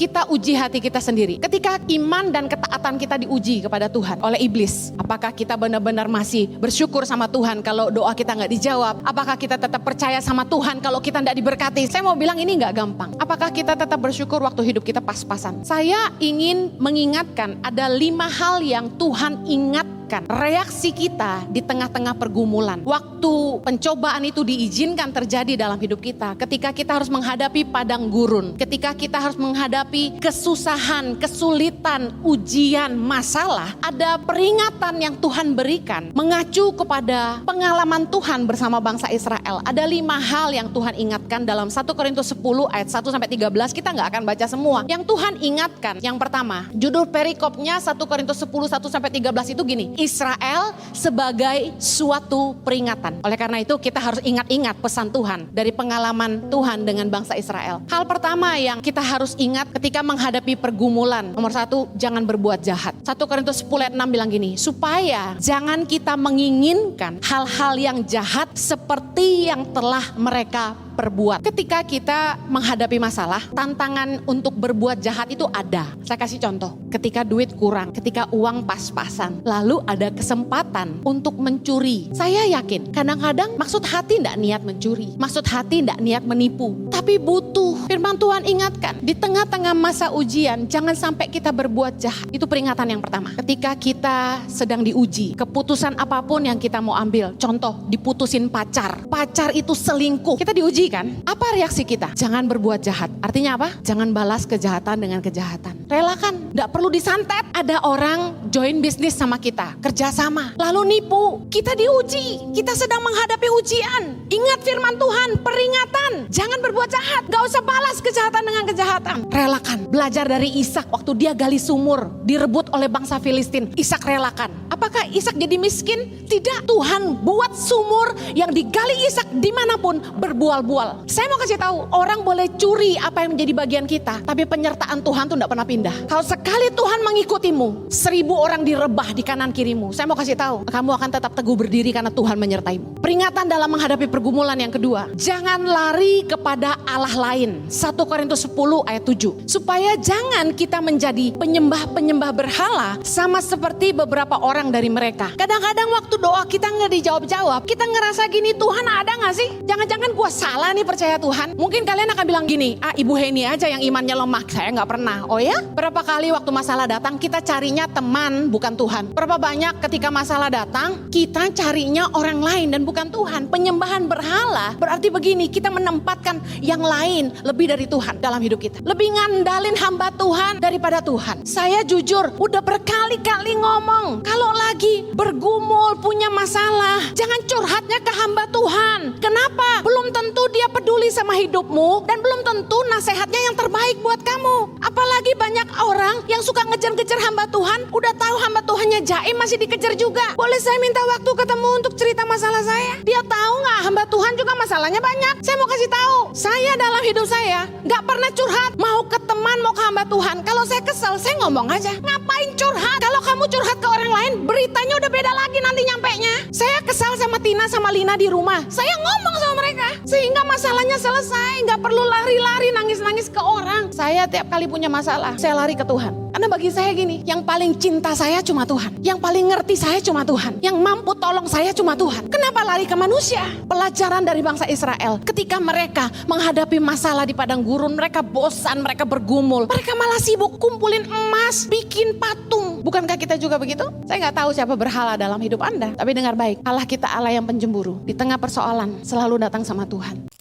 kita uji hati kita sendiri. Ketika iman dan ketaatan kita diuji kepada Tuhan oleh iblis, apakah kita benar-benar masih bersyukur sama Tuhan kalau doa kita nggak dijawab? Apakah kita tetap percaya sama Tuhan kalau kita nggak diberkati? Saya mau bilang ini nggak gampang. Apakah kita tetap bersyukur waktu hidup kita pas-pasan? Saya ingin mengingatkan ada 5 hal yang Tuhan ingatkan reaksi kita di tengah-tengah pergumulan. Waktu pencobaan itu diizinkan terjadi dalam hidup kita, ketika kita harus menghadapi padang gurun, ketika kita harus menghadapi kesusahan, kesulitan, ujian, masalah, ada peringatan yang Tuhan berikan mengacu kepada pengalaman Tuhan bersama bangsa Israel. Ada 5 hal yang Tuhan ingatkan dalam 1 Korintus 10 ayat 1-13. Kita nggak akan baca semua. Yang Tuhan ingatkan, yang pertama, judul perikopnya 1 Korintus 10 1-13 itu gini: Israel sebagai suatu peringatan. Oleh karena itu kita harus ingat-ingat pesan Tuhan dari pengalaman Tuhan dengan bangsa Israel. Hal pertama yang kita harus ingat ketika menghadapi pergumulan, nomor 1, jangan berbuat jahat. 1 Korintus 10 ayat 6 bilang gini, supaya jangan kita menginginkan hal-hal yang jahat seperti yang telah mereka perbuat. Ketika kita menghadapi masalah, tantangan untuk berbuat jahat itu ada. Saya kasih contoh, ketika duit kurang, ketika uang pas-pasan, lalu ada kesempatan untuk mencuri. Saya yakin kadang-kadang maksud hati tidak niat mencuri, maksud hati tidak niat menipu, tapi butuh. Firman Tuhan ingatkan, di tengah-tengah masa ujian jangan sampai kita berbuat jahat. Itu peringatan yang pertama. Ketika kita sedang diuji, keputusan apapun yang kita mau ambil, contoh diputusin pacar itu selingkuh, kita diuji kan? Apa reaksi kita? Jangan berbuat jahat. Artinya apa? Jangan balas kejahatan dengan kejahatan. Relakan, tidak perlu disantet. Ada orang join bisnis sama kita, kerjasama, lalu nipu. Kita diuji, kita sedang menghadapi ujian. Ingat firman Tuhan, peringatan. Jangan berbuat jahat, gak usah balas kejahatan dengan kejahatan. Relakan. Belajar dari Ishak waktu dia gali sumur, direbut oleh bangsa Filistin. Ishak relakan. Apakah Ishak jadi miskin? Tidak. Tuhan buat sumur yang digali Ishak dimanapun berbual-bual. Saya mau kasih tahu, orang boleh curi apa yang menjadi bagian kita, tapi penyertaan Tuhan tuh tidak pernah pindah. Kalau sekali Tuhan mengikutimu, 1000 orang direbah di kanan kirimu, saya mau kasih tahu, kamu akan tetap teguh berdiri karena Tuhan menyertaimu. Peringatan dalam menghadapi pergumulan yang kedua, jangan lari kepada Allah lain. 1 Korintus 10 ayat 7. Supaya jangan kita menjadi penyembah-penyembah berhala sama seperti beberapa orang dari mereka. Kadang-kadang waktu doa kita nggak dijawab-jawab, kita ngerasa gini, Tuhan ada nggak sih? Jangan-jangan gue salah nih percaya Tuhan. Mungkin kalian akan bilang gini, Ibu Heni aja yang imannya lemah. Saya nggak pernah. Oh ya? Berapa kali waktu masalah datang kita carinya teman bukan Tuhan. Berapa banyak ketika masalah datang kita carinya orang lain dan bukan Tuhan. Penyembahan berhala berarti begini, kita menempatkan yang lain lebih dari Tuhan dalam hidup kita. Lebih ngandalin hamba Tuhan daripada Tuhan. Saya jujur udah berkali-kali ngomong, kalau lagi bergumul punya masalah, jangan curhatnya ke hamba Tuhan. Kenapa? Belum tentu dia peduli sama hidupmu dan belum tentu nasihatnya yang terbaik buat kamu. Apalagi banyak orang yang suka ngejar-ngejar hamba Tuhan, udah tahu hamba Tuhannya jaim masih dikejar juga. Boleh saya minta waktu ketemu untuk cerita masalah saya? Dia tahu nggak hamba Tuhan juga masalahnya banyak. Saya mau kasih tahu, saya dalam hidup saya nggak pernah curhat, mau ke teman mau ke hamba Tuhan. Kalau saya kesel, saya ngomong aja. Ngapain curhat? Kalau kamu curhat ke orang lain, beritanya udah beda lagi nanti nyampenya. Saya kesal sama Tina sama Lina di rumah, saya ngomong sama mereka sehingga masalahnya selesai. Nggak perlu lari-lari nangis-nangis ke orang. Saya tiap kali punya masalah, saya lari ke Tuhan. Karena bagi saya gini, yang paling cinta saya cuma Tuhan, yang paling ngerti saya cuma Tuhan, yang mampu tolong saya cuma Tuhan. Kenapa lari ke manusia? Pelajaran dari bangsa Israel, ketika mereka menghadapi masalah di padang gurun, mereka bosan, mereka bergumul, mereka malah sibuk kumpulin emas, bikin patung. Bukankah kita juga begitu? Saya nggak tahu siapa berhala dalam hidup Anda, tapi dengar baik, Allah kita Allah yang penjemburu. Di tengah persoalan selalu datang sama Tuhan.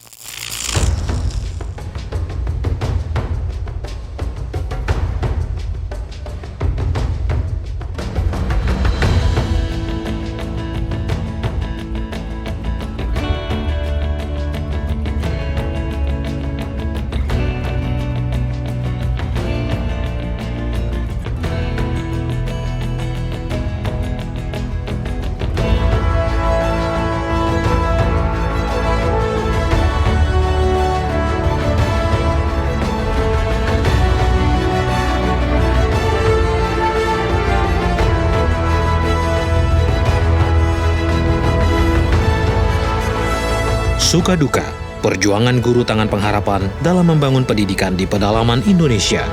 Suka duka, perjuangan guru tangan pengharapan dalam membangun pendidikan di pedalaman Indonesia.